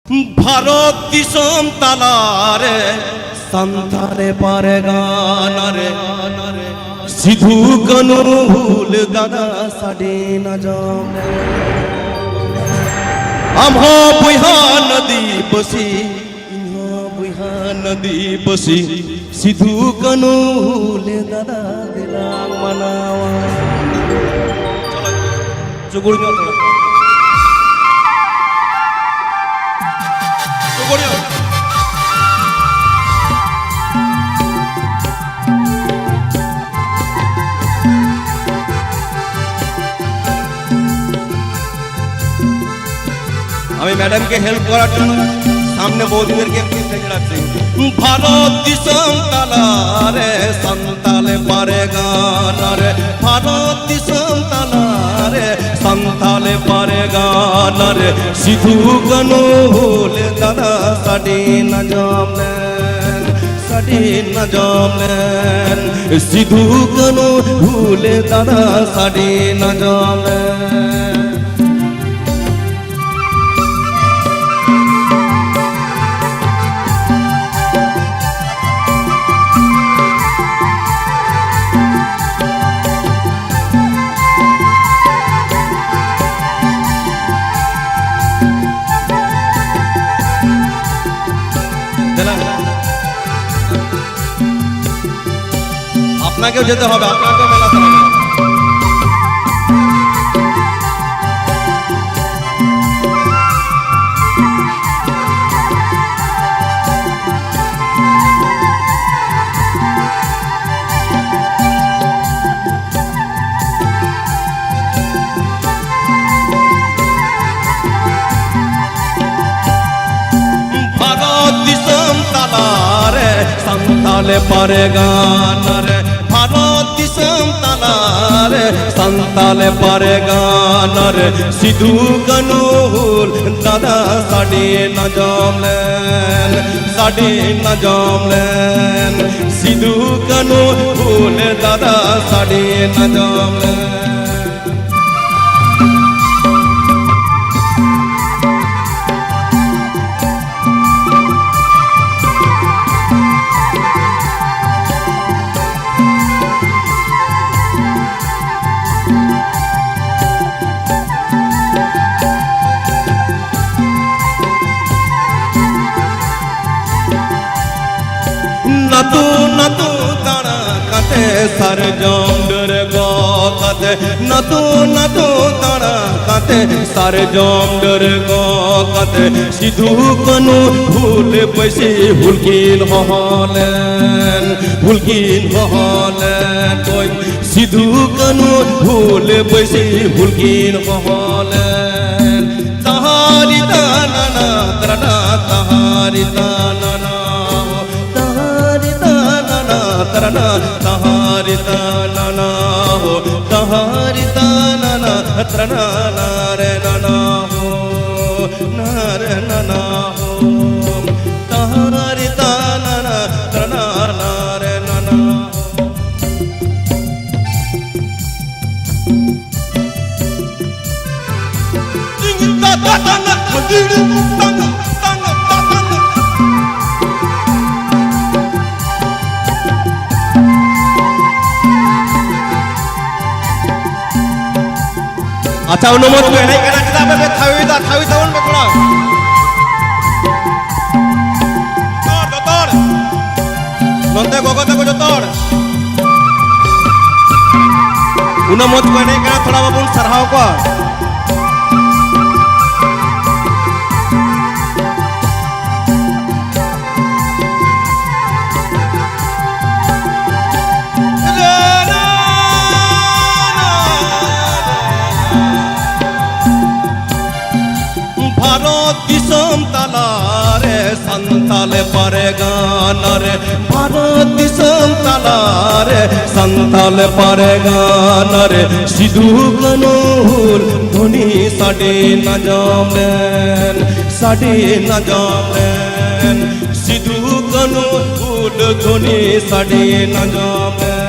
ভারত দিশম তালারে সন্তালে পারে গানারে সিধু কনু ভুল দাদা সাডে না জানে আমহা বুইহা নদী বসি ইনহা বুইহা নদী বসি সিধু কনু ভুল দাদা দিলা মানাওয়া চলো চগুড়ি না আমি ম্যাডামকে হেল্প করার জন্য সামনে বৌদিদেরকে একটু স্টেজে রাখছি। ভারত দিশম তালারে সন্তালে পারে গানারে ভারত দিশম তালারে সন্তালে পারে গানারে সিধু কনু ভুল দাদা সাডে না জামলেন সাডে না জামলেন সিধু কনু ভুল দাদা সাডে না জামলেন আপনাকেও যেতে হবে, আপনাকেও মেলাতে হবে। ভারত দিশম তালারে সন্তালে পারে গানারে ভারত দিশম তালারে সন্তালে পারে গানারে সিধু কনু ভুল দাদা সাডে না জামলেন সাডে না জামলেন সিধু কনু ভুল দাদা সাডে না জামলেন নাতু নাতু দাঁড়া কাতে সার জমডর গো কাতে নাতু নাতু দাঁড়া কাতে সার জমডর গো কাতে সিধু কনু ভুল বসে হুলকিন হলেন হুলকিন হলেন ওই সিধু কনু ভুল বসে হুলকিন হলেন তাহারি দানা ত্রানা তাহারি দানা तरना तहारी ताना हो तहारी ताना तरना नारे नाना हो नारे नाना हो तहारी ताना तरना नारे नाना जिंदा ताना खदीड़ी ताना ताना ताना अच्छा अनुमत को नहीं करना किताब में थावी तावन पे थोड़ा तोड़ नंदे गोगोते को जो तोड़ अनुमत को नहीं करना थोड़ा बाबून सरहाव को दिशम तालारे संताले पारे गानारे भारत दिशम तालारे संताले पारे गानारे सिधु कनु भुल धोनी साडे ना जामलेन साडे ना जामलेन सिधु कनु भुल धोनी साडे ना जामलेन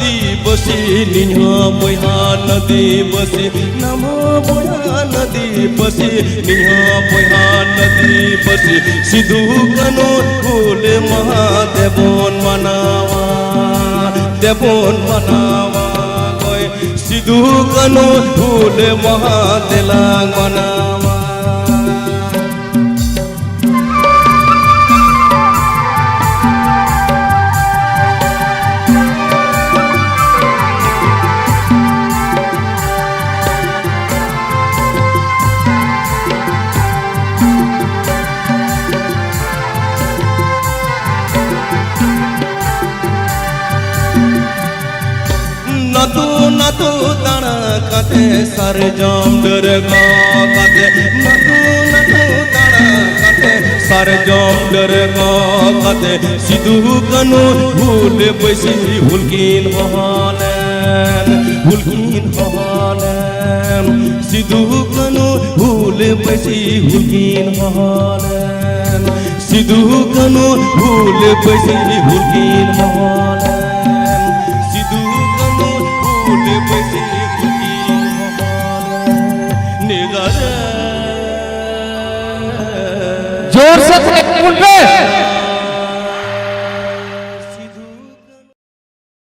नदी बसी निहा बोया नदी बसी नमो बोया नदी बसी निहा बोया नदी बसी सिधु कनो फूल महादेवन मनावा देवन मनावा गए सिधु कनो फूल महादेला मनावा नदू दाना काते सारे जाम डर काते नदू दाना काते सारे जाम डर काते सिधु कनु भूल बैसी हुलकीन हहालेन सिधु कनु भूल बैसी हुलकीन हहालेन सिधु कनु भूल बैसी हुलकीन हहालेन जोर से मुंड पे